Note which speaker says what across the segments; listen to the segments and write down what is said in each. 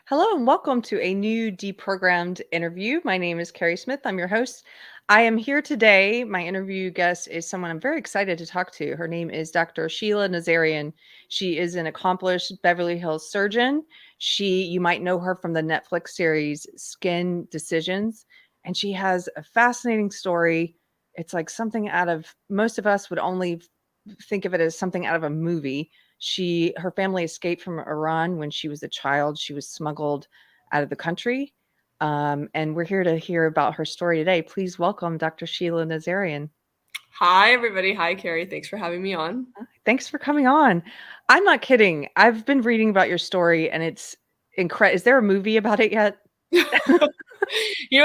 Speaker 1: Hello and welcome to a new Deprogrammed interview. My name is Keri Smith. I'm your host. I am here today. My interview guest is someone I'm very excited to talk to. Her name is Dr. Sheila Nazarian. She is an accomplished Beverly Hills surgeon. You might know her from the Netflix series Skin Decisions, and she has a fascinating story. It's like something out of most of us would only think of it as something out of a movie. Her family escaped from Iran when she was a child. She was smuggled out of the country. And we're here to hear about her story today. Please welcome Dr. Sheila Nazarian.
Speaker 2: Hi, everybody. Hi, Keri. Thanks for having me on.
Speaker 1: Thanks for coming on. I'm not kidding. I've been reading about your story and it's incredible. Is there a movie about it yet?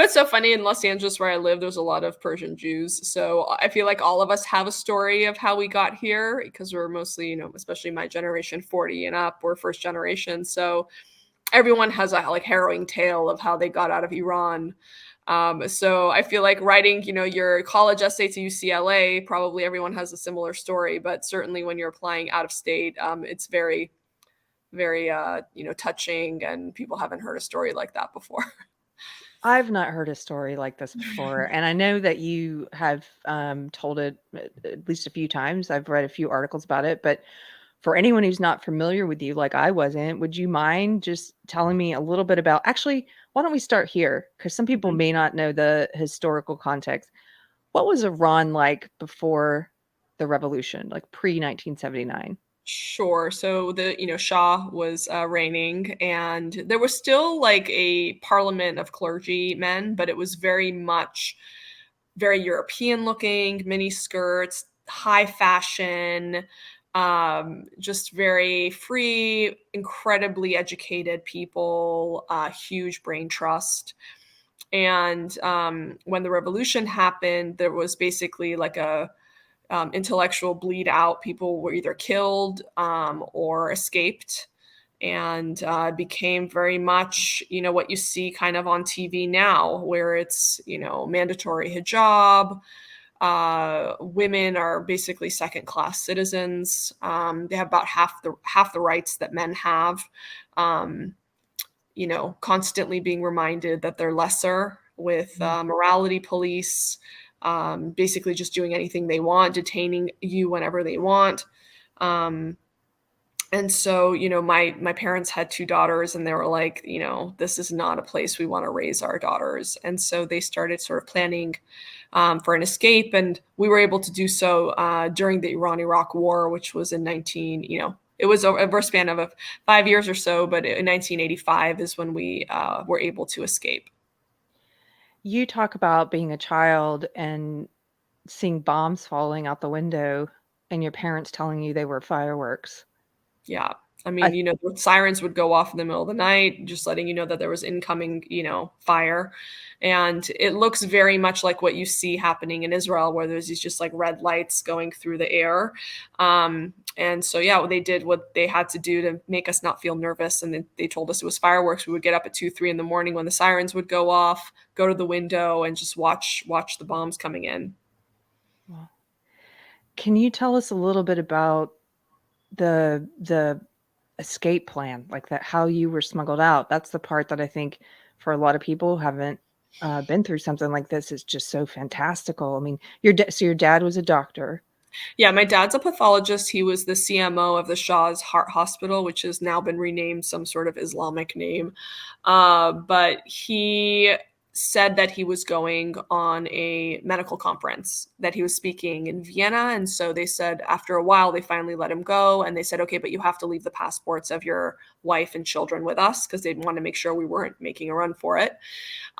Speaker 2: It's so funny in Los Angeles where I live, there's a lot of Persian Jews. So I feel like all of us have a story of how we got here because we're mostly, especially my generation, 40 and up, we're first generation. So everyone has a harrowing tale of how they got out of Iran. So I feel like writing, your college essay to UCLA, probably everyone has a similar story, but certainly when you're applying out of state, it's very, very, touching, and people haven't heard a story like that before.
Speaker 1: I've not heard a story like this before, and I know that you have told it at least a few times. I've read a few articles about it, but for anyone who's not familiar with you, like I wasn't, would you mind just telling me a little bit about actually, why don't we start here? Because some people may not know the historical context. What was Iran like before the revolution, like pre 1979?
Speaker 2: Sure. So the Shah was reigning, and there was still like a parliament of clergymen, but it was very much very European looking, mini skirts, high fashion, just very free, incredibly educated people, huge brain trust. And when the revolution happened, there was basically like a intellectual bleed out. People were either killed or escaped, and became very much, what you see kind of on TV now, where it's, mandatory hijab. Women are basically second class citizens. They have about half the rights that men have. Um, constantly being reminded that they're lesser with morality police, basically just doing anything they want, detaining you whenever they want. Um, and so, my parents had two daughters, and they were like, this is not a place we want to raise our daughters. And so they started sort of planning for an escape, and we were able to do so during the Iran-Iraq War, which was in it was over a span of 5 years or so, but in 1985 is when we were able to escape.
Speaker 1: You talk about being a child and seeing bombs falling out the window and your parents telling you they were fireworks.
Speaker 2: Yeah. I
Speaker 1: I
Speaker 2: mean, the sirens would go off in the middle of the night, just letting you know that there was incoming, fire. And it looks very much like what you see happening in Israel, where there's these just like red lights going through the air. And so, yeah, they did what they had to do to make us not feel nervous. And they told us it was fireworks. We would get up at 2, 3 in the morning when the sirens would go off, go to the window and just watch the bombs coming in.
Speaker 1: Well, can you tell us a little bit about the escape plan, like that, how you were smuggled out? That's the part that I think for a lot of people who haven't been through something like this is just so fantastical. I mean, so your dad was a doctor.
Speaker 2: Yeah, my dad's a pathologist. He was the CMO of the Shah's Heart Hospital, which has now been renamed some sort of Islamic name. But he said that he was going on a medical conference, that he was speaking in Vienna. And so they said after a while, they finally let him go. And they said, okay, but you have to leave the passports of your wife and children with us, because they want to make sure we weren't making a run for it.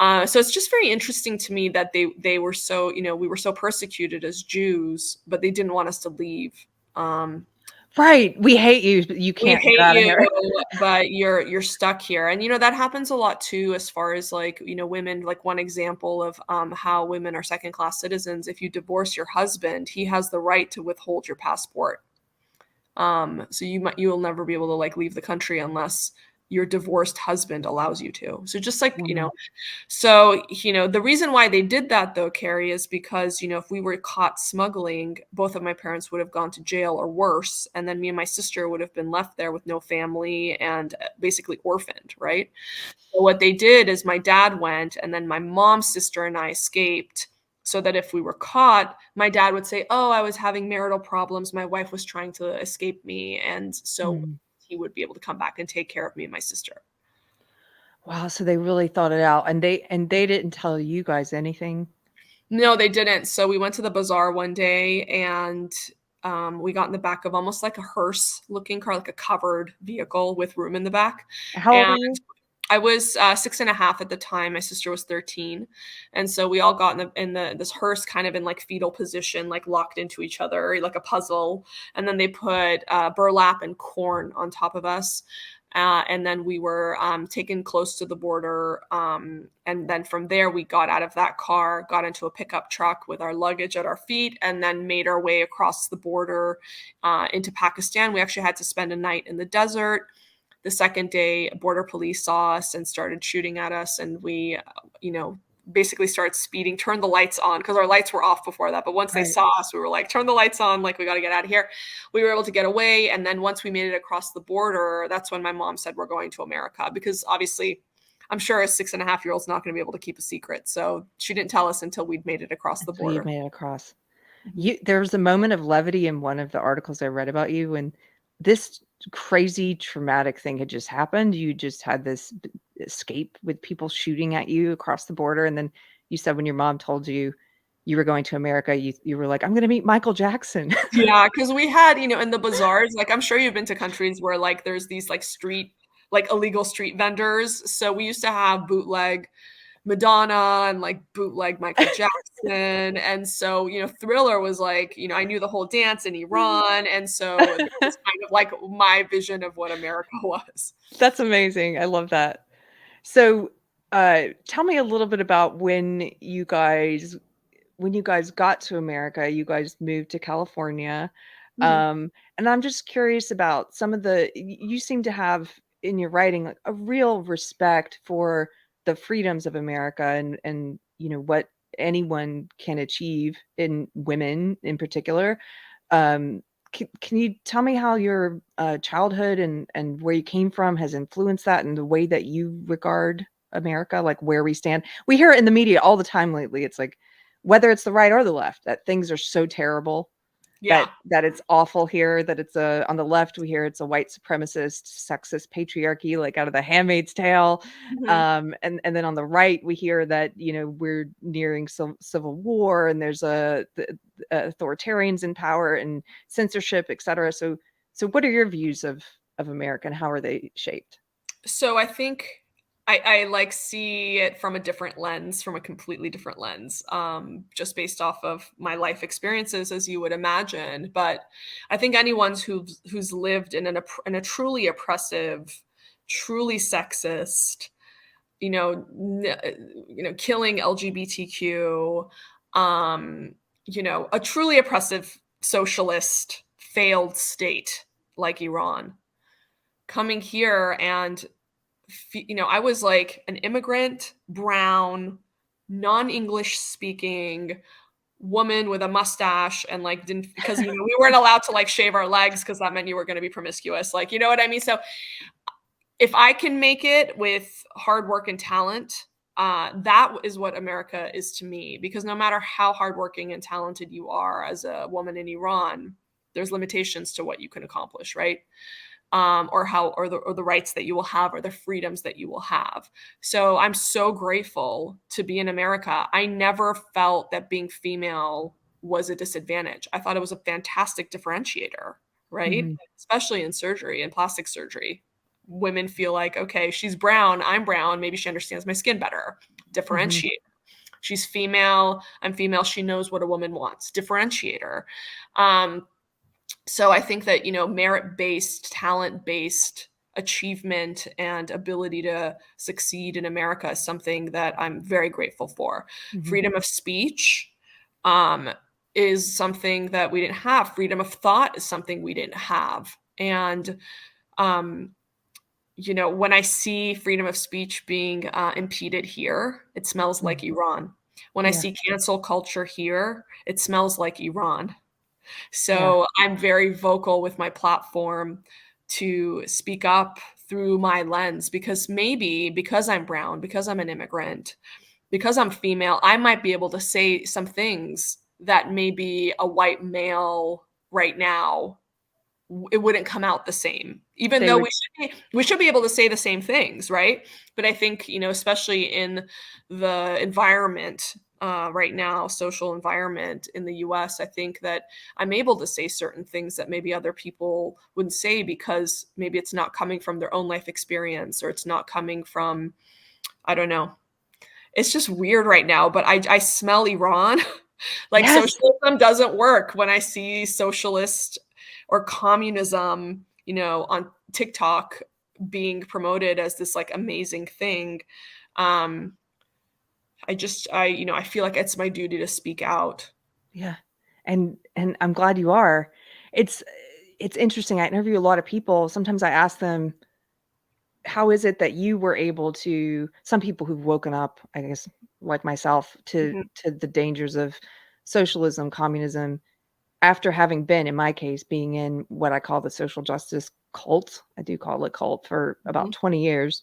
Speaker 2: So it's just very interesting to me that they were so, we were so persecuted as Jews, but they didn't want us to leave. Um,
Speaker 1: Right. We hate you, but you
Speaker 2: we
Speaker 1: can't get
Speaker 2: hate
Speaker 1: out of
Speaker 2: you,
Speaker 1: here.
Speaker 2: but you're stuck here. And that happens a lot too, as far as like, women. Like one example of how women are second class citizens: if you divorce your husband, he has the right to withhold your passport. So you'll never be able to like leave the country unless your divorced husband allows you to. So just like,
Speaker 1: Wow.
Speaker 2: so, the reason why they did that though, Keri, is because, if we were caught smuggling, both of my parents would have gone to jail or worse. And then me and my sister would have been left there with no family and basically orphaned, right? So what they did is my dad went, and then my mom's sister and I escaped, so that if we were caught, my dad would say, "Oh, I was having marital problems. My wife was trying to escape me." And so
Speaker 1: Mm.
Speaker 2: he would be able to come back and take care of me and my sister.
Speaker 1: Wow, so they really thought it out, and they didn't tell you guys anything?
Speaker 2: No, they didn't. So we went to the bazaar one day, and we got in the back of almost like a hearse looking car, like a covered vehicle with room in the back.
Speaker 1: How old
Speaker 2: And
Speaker 1: are you?
Speaker 2: I was 6.5 at the time. My sister was 13. And so we all got in this hearse kind of in like fetal position, like locked into each other, like a puzzle. And then they put burlap and corn on top of us. And then we were taken close to the border. And then from there, we got out of that car, got into a pickup truck with our luggage at our feet, and then made our way across the border into Pakistan. We actually had to spend a night in the desert. The second day, border police saw us and started shooting at us. And we, basically started speeding, turned the lights on because our lights were off before that. But once they
Speaker 1: Right.
Speaker 2: saw us, we were like, turn the lights on, like, we got to get out of here. We were able to get away. And then once we made it across the border, that's when my mom said, we're going to America, because obviously I'm sure a 6.5-year-old's not going to be able to keep a secret. So she didn't tell us until we'd made it across the
Speaker 1: So you
Speaker 2: border.
Speaker 1: made it across.
Speaker 2: Mhm.
Speaker 1: There was a moment of levity in one of the articles I read about you when this crazy traumatic thing had just happened. You just had this escape with people shooting at you across the border, and then you said when your mom told you you were going to America, you were like, "I'm going to meet Michael Jackson."
Speaker 2: Yeah, because we had, in the bazaars, like, I'm sure you've been to countries where, like, there's these, like, illegal street vendors. So we used to have bootleg Madonna and, like, bootleg Michael Jackson. And so, Thriller was like, I knew the whole dance in Iran. And so that was kind of like my vision of what America was.
Speaker 1: That's amazing. I love that. So, tell me a little bit about when you guys got to America. You guys moved to California.
Speaker 2: Mhm.
Speaker 1: And I'm just curious about some of you seem to have in your writing like a real respect for the freedoms of America and what anyone can achieve in women in particular. Can you tell me how your childhood and where you came from has influenced that and the way that you regard America, like where we stand? We hear it in the media all the time lately. It's like whether it's the right or the left, that things are so terrible
Speaker 2: Yeah.
Speaker 1: that it's awful here, that it's on the left, we hear it's a white supremacist, sexist patriarchy, like out of The Handmaid's Tale.
Speaker 2: Mhm.
Speaker 1: And then on the right, we hear that, we're nearing civil war and there's authoritarians in power and censorship, et cetera. So what are your views of America and how are they shaped?
Speaker 2: So I think I like see it from a different lens, from a completely different lens, just based off of my life experiences, as you would imagine. But I think anyone who's lived in a truly oppressive, truly sexist, killing LGBTQ, a truly oppressive socialist failed state like Iran, coming here and I was like an immigrant, brown, non-English speaking woman with a mustache, and like didn't, because we weren't allowed to like shave our legs because that meant you were going to be promiscuous, like, you know what I mean? So if I can make it with hard work and talent, that is what America is to me. Because no matter how hardworking and talented you are as a woman in Iran, there's limitations to what you can accomplish, right? Or the rights that you will have, or the freedoms that you will have. So I'm so grateful to be in America. I never felt that being female was a disadvantage. I thought it was a fantastic differentiator, right?
Speaker 1: Hmm.
Speaker 2: Especially in surgery and plastic surgery. Women feel like, okay, she's brown, I'm brown, maybe she understands my skin better.
Speaker 1: Hmm.
Speaker 2: Differentiate. She's female, I'm female, she knows what a woman wants. Differentiator. So I think that, merit-based, talent-based achievement and ability to succeed in America is something that I'm very grateful for.
Speaker 1: Hmm.
Speaker 2: Freedom of speech um, is something that we didn't have. Freedom of thought is something we didn't have. And um, when I see freedom of speech being impeded here, it smells like
Speaker 1: Mm.
Speaker 2: Iran. When I
Speaker 1: Yeah.
Speaker 2: see cancel culture here, it smells like Iran.
Speaker 1: Yeah.
Speaker 2: So I'm very vocal with my platform to speak up through my lens, because maybe because I'm brown, because I'm an immigrant, because I'm female, I might be able to say some things that maybe a white male right now, it wouldn't come out the same, even
Speaker 1: They
Speaker 2: though
Speaker 1: would.
Speaker 2: we should be able to say the same things, right? But I think, especially in the environment right now, social environment in the US, I think that I'm able to say certain things that maybe other people wouldn't say, because maybe it's not coming from their own life experience, or it's not coming from, I don't know. It's just weird right now, but I smell Iran. Like,
Speaker 1: Yes.
Speaker 2: socialism doesn't work when I see socialist or communism, on TikTok being promoted as this like amazing thing. Um, I feel like it's my duty to speak out.
Speaker 1: Yeah. And I'm glad you are. It's it's interesting. I interview a lot of people. Sometimes I ask them, how is it that you were able to, some people who've woken up, I guess, like myself,
Speaker 2: Mhm.
Speaker 1: to the dangers of socialism, communism, after having been, in my case, being in what I call the social justice cult. I do call it cult for about
Speaker 2: Mhm.
Speaker 1: 20 years.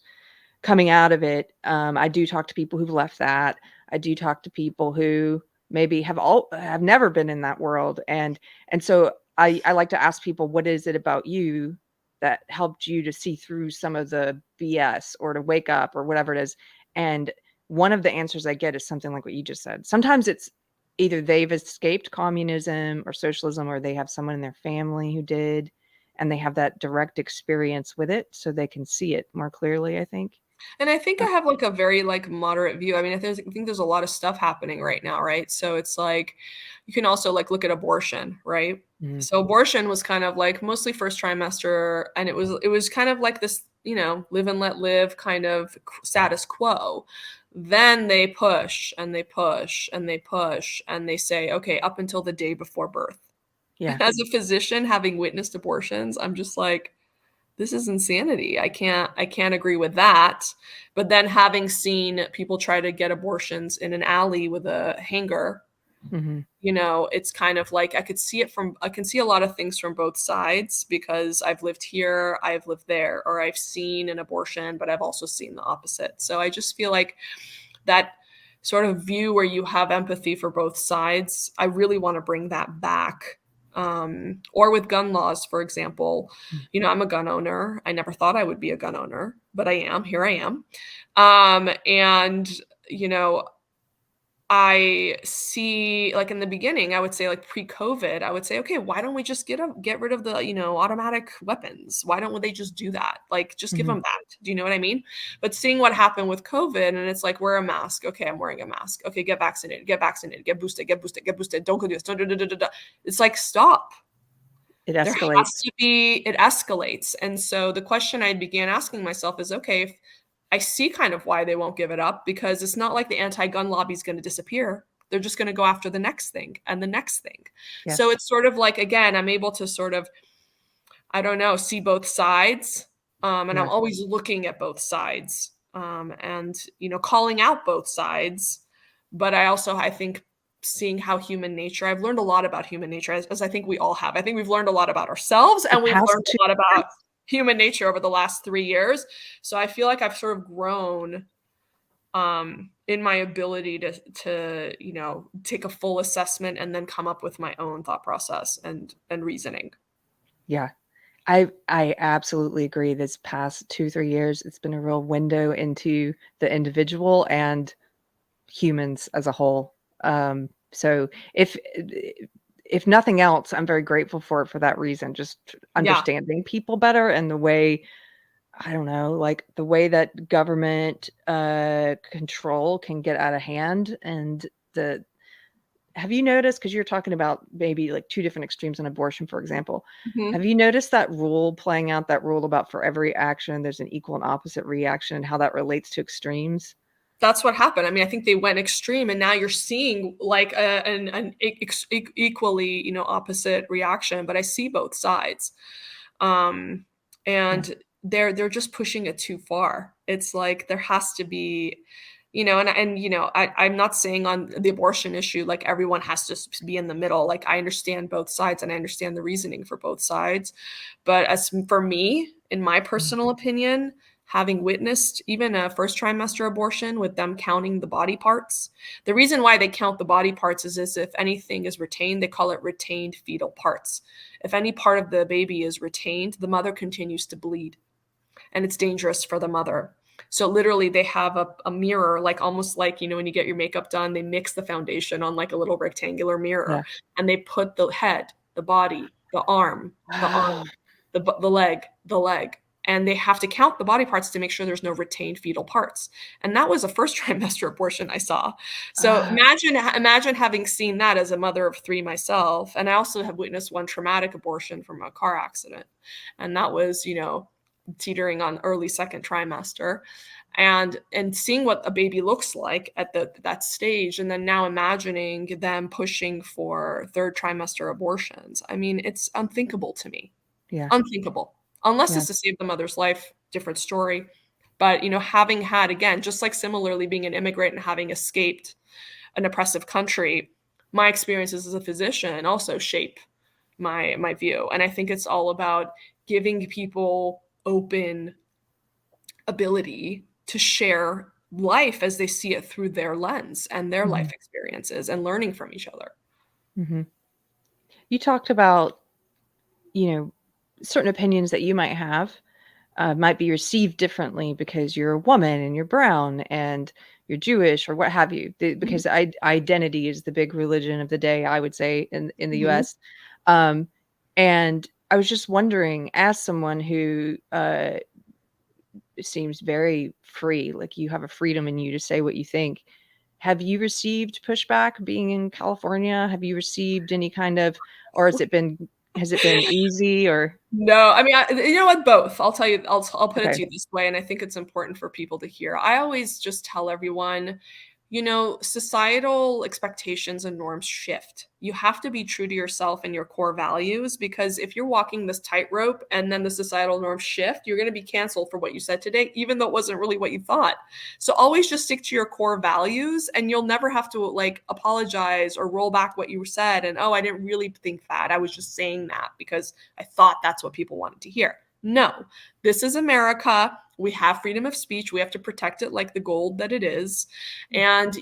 Speaker 1: Coming out of it, I do talk to people who've left that. I do talk to people who maybe have never been in that world, and so I like to ask people, what is it about you that helped you to see through some of the BS, or to wake up, or whatever it is? And one of the answers I get is something like what you just said. Sometimes it's either they've escaped communism or socialism, or they have someone in their family who did, and they have that direct experience with it, so they can see it more clearly, I think.
Speaker 2: And I think I
Speaker 1: Uh,
Speaker 2: have like a very like moderate view. I mean, I think there's a lot of stuff happening right now, right? So it's like you can also like look at abortion, right?
Speaker 1: mhm.
Speaker 2: So abortion was kind of like mostly first trimester, and it was kind of like this, live and let live kind of status quo. Then they push and they push and they push and they say, okay, up until the day before birth.
Speaker 1: Yeah.
Speaker 2: And as a physician, having witnessed abortions, I'm just like, this is insanity. I can't agree with that. But then having seen people try to get abortions in an alley with a hanger,
Speaker 1: Mhm.
Speaker 2: it's kind of like I can see a lot of things from both sides, because I've lived here, I've lived there, or I've seen an abortion, but I've also seen the opposite. So I just feel like that sort of view where you have empathy for both sides, I really want to bring that back. Or with gun laws, for example,
Speaker 1: Mm.
Speaker 2: I'm a gun owner. I never thought I would be a gun owner, but I am. Here I am. And, you know, I see, like, in the beginning, I would say, like, pre-COVID, I would say, "Okay, why don't we just get rid of the, automatic weapons? Why don't they just do that? Like, just give
Speaker 1: Mhm.
Speaker 2: them that." Do you know what I mean? But seeing what happened with COVID, and it's like, "Wear a mask." "Okay, I'm wearing a mask." "Okay, get vaccinated, get boosted, get boosted, get boosted. Don't go do this. Don't do da, da, da, da." It's like, stop.
Speaker 1: It
Speaker 2: There has
Speaker 1: escalates.
Speaker 2: to be it escalates, and so the question I began asking myself is, okay, if I see kind of why they won't give it up, because it's not like the anti-gun lobby is gonna disappear. They're just gonna go after the next thing and the next thing. So
Speaker 1: Yes.
Speaker 2: it's sort of like, again, I'm able to sort of, I don't know, see both sides, and I'm
Speaker 1: Yeah.
Speaker 2: always looking at both sides, and, calling out both sides, but I think seeing how human nature, I've learned a lot about human nature, as I think we all have. I think we've learned a lot about ourselves,
Speaker 1: The
Speaker 2: and we've
Speaker 1: past
Speaker 2: learned
Speaker 1: 2
Speaker 2: a lot about
Speaker 1: years.
Speaker 2: human nature over the last 3 years. So I feel like I've sort of grown, in my ability to, take a full assessment and then come up with my own thought process and reasoning.
Speaker 1: Yeah. I absolutely agree. This past 2, 3 years, it's been a real window into the individual and humans as a whole. So if nothing else, I'm very grateful for it for that reason, just
Speaker 2: Yeah.
Speaker 1: understanding people better, and the way, I don't know, like, the way that government, control can get out of hand, and the have you noticed, because 'cause you're talking about maybe, like, 2 different extremes on abortion, for example. Have
Speaker 2: Mhm.
Speaker 1: you noticed that rule playing out, that rule about for every action, there's an equal and opposite reaction, and how that relates to extremes?
Speaker 2: That's what happened. I mean, I think they went extreme, and now you're seeing like an equally, opposite reaction. But I see both sides, um,
Speaker 1: Yeah.
Speaker 2: and they're just pushing it too far. It's like there has to be, I'm not saying on the abortion issue, like everyone has to be in the middle. Like I understand both sides and I understand the reasoning for both sides. But as for me, in my personal opinion, having witnessed even a first trimester abortion with them counting the body parts, the reason why they count the body parts is as if anything is retained, they call it retained fetal parts. If any part of the baby is retained, the mother continues to bleed and it's dangerous for the mother. So literally they have a mirror, like almost like, when you get your makeup done, they mix the foundation on like a little rectangular mirror
Speaker 1: Yeah.
Speaker 2: and they put the head, the body, the arm, the leg, and they have to count the body parts to make sure there's no retained fetal parts. And that was a first trimester abortion I saw. So imagine having seen that as a mother of 3 myself. And I also have witnessed one traumatic abortion from a car accident. And that was, teetering on early second trimester, and seeing what a baby looks like at that stage, and then now imagining them pushing for third trimester abortions. I mean, it's unthinkable to me.
Speaker 1: Yeah.
Speaker 2: Unthinkable. Unless
Speaker 1: Yeah.
Speaker 2: it's to save the mother's life, different story. But having had, again, just like similarly being an immigrant and having escaped an oppressive country, my experiences as a physician also shape my view. And I think it's all about giving people open ability to share life as they see it through their lens and their life experiences, and learning from each other.
Speaker 1: Mm-hmm. You talked about, certain opinions that you might have might be received differently because you're a woman and you're brown and you're Jewish or what have you. Because identity is the big religion of the day, I would say, in the
Speaker 2: Mhm.
Speaker 1: US. And I was just wondering, as someone who seems very free, like you have a freedom in you to say what you think, have you received pushback being in California? Have you received any kind of, or has it been easy or?
Speaker 2: No, I mean, you know what? Both. I'll tell you. I'll put it
Speaker 1: Okay.
Speaker 2: to you this way, and I think it's important for people to hear. I always just tell everyone, societal expectations and norms shift. You have to be true to yourself and your core values, because if you're walking this tightrope and then the societal norms shift, you're going to be canceled for what you said today, even though it wasn't really what you thought. So always just stick to your core values, and you'll never have to like apologize or roll back what you said. And, oh, I didn't really think that. I was just saying that because I thought that's what people wanted to hear. No, this is America. We have freedom of speech. We have to protect it like the gold that it is. And,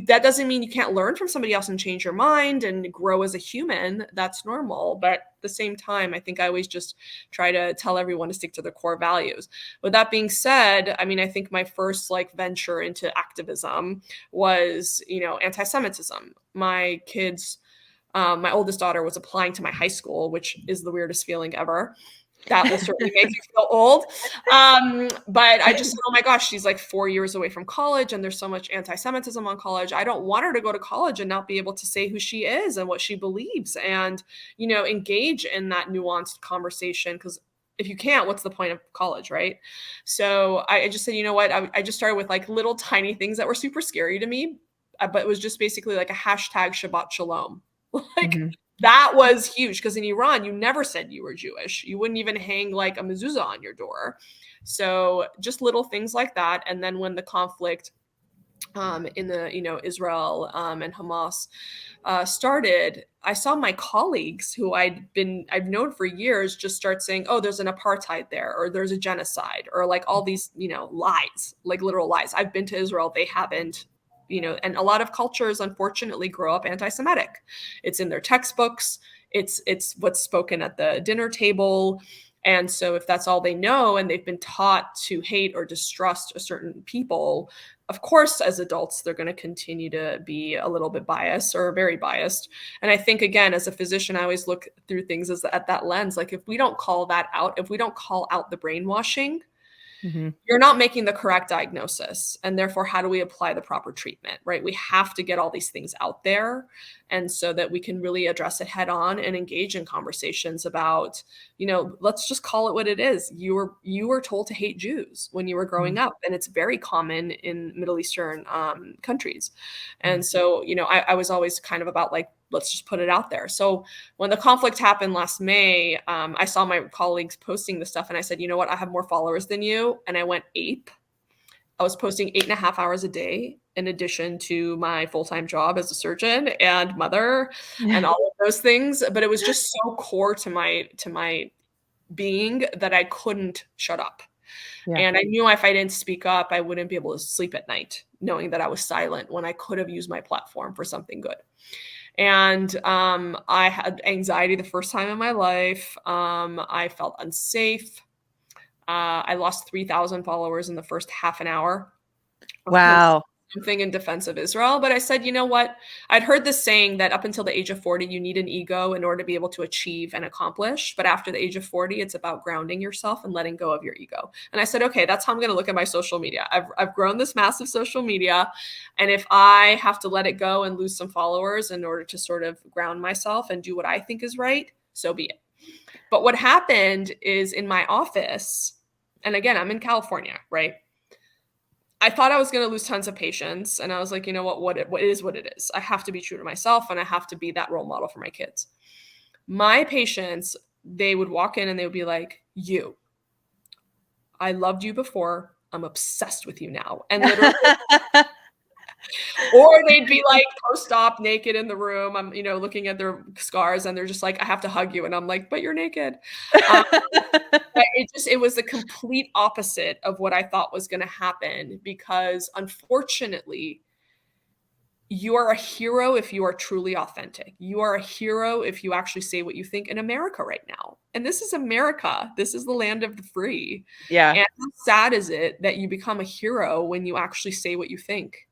Speaker 2: that doesn't mean you can't learn from somebody else and change your mind and grow as a human. That's normal. But at the same time, I think I always just try to tell everyone to stick to their core values. With that being said, I mean, I think my first venture into activism was, anti-Semitism. My kids, my oldest daughter was applying to my high school, which is the weirdest feeling ever. That will certainly make you feel old. But I just said, oh my gosh, she's like 4 years away from college and there's so much anti-Semitism on college. I don't want her to go to college and not be able to say who she is and what she believes and, engage in that nuanced conversation. Because if you can't, what's the point of college, right? So I just said, you know what? I just started with little tiny things that were super scary to me, but it was just basically like a hashtag Shabbat Shalom.
Speaker 1: Mm-hmm.
Speaker 2: That was huge, because in Iran, you never said you were Jewish. You wouldn't even hang a mezuzah on your door. So just little things like that. And then when the conflict in the Israel and Hamas started, I saw my colleagues who I've known for years just start saying, oh, there's an apartheid there, or there's a genocide, or all these lies, literal lies. I've been to Israel, they haven't. And a lot of cultures unfortunately grow up anti-Semitic. It's in their textbooks. It's what's spoken at the dinner table. And so if that's all they know and they've been taught to hate or distrust a certain people, of course, as adults, they're going to continue to be a little bit biased or very biased. And I think, again, as a physician, I always look through things at that lens. If we don't call that out, if we don't call out the brainwashing,
Speaker 1: Mm-hmm.
Speaker 2: you're not making the correct diagnosis. And therefore, how do we apply the proper treatment, right? We have to get all these things out there. And so that we can really address it head on and engage in conversations about, let's just call it what it is. You were told to hate Jews when you were growing up. And it's very common in Middle Eastern countries. And so, I was always kind of about let's just put it out there. So when the conflict happened last May, I saw my colleagues posting the stuff and I said, you know what? I have more followers than you. And I went ape. I was posting 8.5 hours a day in addition to my full-time job as a surgeon and mother and all of those things. But it was just so core to my being that I couldn't shut up.
Speaker 1: Yeah.
Speaker 2: And I knew if I didn't speak up, I wouldn't be able to sleep at night, knowing that I was silent when I could have used my platform for something good. And I had anxiety the first time in my life. I felt unsafe. I lost 3,000 followers in the first half an hour of
Speaker 1: Wow.
Speaker 2: something in defense of Israel. But I said, you know what? I'd heard this saying that up until the age of 40, you need an ego in order to be able to achieve and accomplish. But after the age of 40, it's about grounding yourself and letting go of your ego. And I said, okay, that's how I'm going to look at my social media. I've grown this massive social media. And if I have to let it go and lose some followers in order to sort of ground myself and do what I think is right, so be it. But what happened is in my office, and again, I'm in California, right? I thought I was going to lose tons of patience. And I was like, you know what it is what it is. I have to be true to myself and I have to be that role model for my kids. My patients, they would walk in and they would be like, I loved you before. I'm obsessed with you now. And literally, or they'd be like post-op naked in the room. I'm, looking at their scars and they're just like, I have to hug you. And I'm like, but you're naked. It was the complete opposite of what I thought was going to happen, because unfortunately, you are a hero if you are truly authentic. You are a hero if you actually say what you think in America right now. And this is America. This is the land of the free.
Speaker 1: Yeah.
Speaker 2: And how sad is it that you become a hero when you actually say what you think?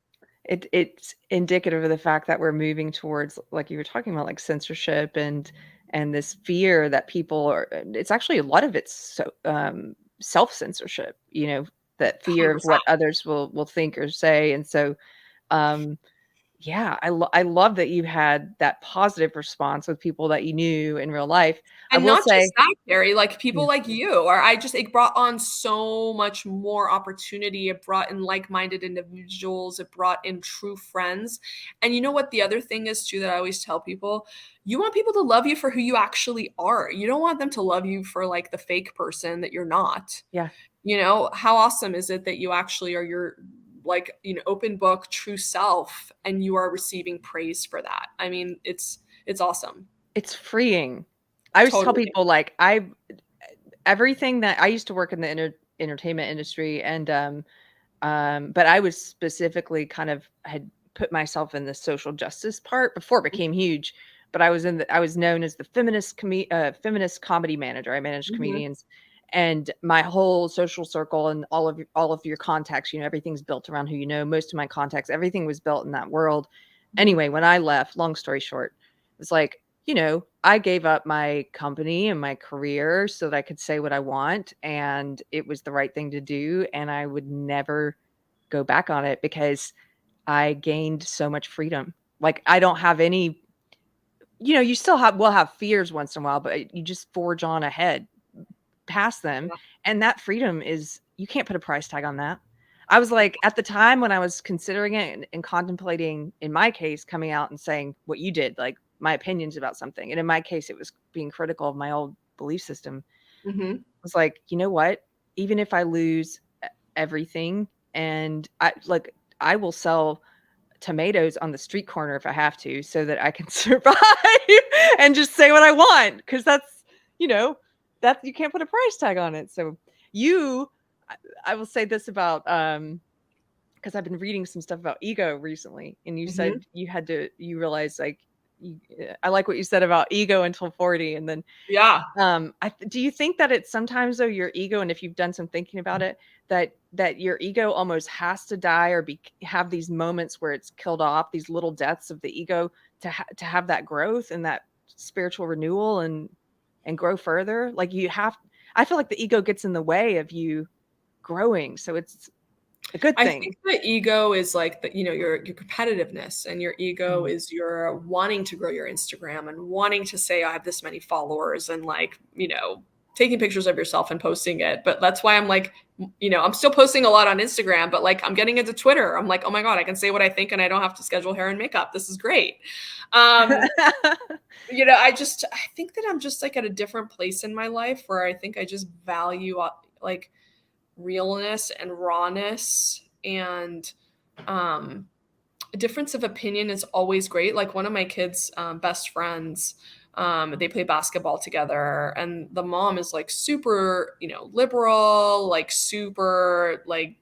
Speaker 1: It's indicative of the fact that we're moving towards, like you were talking about, like censorship and this fear that people are. It's actually a lot of it's so self-censorship. That fear of
Speaker 2: 100%.
Speaker 1: what others will think or say, and so yeah, I love that you had that positive response with people that you knew in real life. I
Speaker 2: And
Speaker 1: will
Speaker 2: not
Speaker 1: say,
Speaker 2: just that, Keri, like people
Speaker 1: yeah,
Speaker 2: like you, or it brought on so much more opportunity. It brought in like-minded individuals. It brought in true friends. And you know what the other thing is too, that I always tell people, you want people to love you for who you actually are. You don't want them to love you for like the fake person that you're not.
Speaker 1: yeah,
Speaker 2: How awesome is it that you actually are your open book, true self, and you are receiving praise for that? I mean, it's awesome.
Speaker 1: it's freeing. I always tell
Speaker 2: Totally.
Speaker 1: people, like, everything that I used to work in the entertainment industry, and but I was specifically kind of had put myself in the social justice part before it became huge. But I was known as the feminist comedy manager. I managed
Speaker 2: Mhm.
Speaker 1: comedians, and my whole social circle and all of your contacts, everything's built around who you know. Most of my contacts, everything was built in that world.
Speaker 2: Mhm.
Speaker 1: Anyway, when I left, long story short, it's like, I gave up my company and my career so that I could say what I want, and it was the right thing to do, and I would never go back on it because I gained so much freedom. Like, I don't have any, you still will have fears once in a while, but you just forge on ahead past them,
Speaker 2: Yeah.
Speaker 1: and that freedom is, you can't put a price tag on that. I was like, at the time when I was considering it and contemplating, in my case, coming out and saying what you did, like my opinions about something, and in my case, it was being critical of my old belief system.
Speaker 2: Mhm.
Speaker 1: I was like, you know what? Even if I lose everything, and I will sell tomatoes on the street corner if I have to, so that I can survive and just say what I want, because that's, that you can't put a price tag on it. So you, I will say this about, because I've been reading some stuff about ego recently, and you
Speaker 2: Mhm.
Speaker 1: said you realize, like, I like what you said about ego until 40, and then
Speaker 2: Yeah.
Speaker 1: do you think that it's sometimes, though, your ego, and if you've done some thinking about it, that your ego almost has to die, or have these moments where it's killed off, these little deaths of the ego, to have that growth and that spiritual renewal, and grow further? Like, I feel like the ego gets in the way of you growing, so it's a good
Speaker 2: I
Speaker 1: thing.
Speaker 2: think the ego is like your competitiveness, and your ego
Speaker 1: Mm.
Speaker 2: is your wanting to grow your Instagram and wanting to say I have this many followers and, like, taking pictures of yourself and posting it. But that's why I'm like, I'm still posting a lot on Instagram, but like I'm getting into Twitter. I'm like, oh my God, I can say what I think and I don't have to schedule hair and makeup. This is great. I think that I'm just like at a different place in my life where I think I just value like realness and rawness, and a difference of opinion is always great. Like one of my kids' best friends, they play basketball together, and the mom is like super, liberal, like super, like,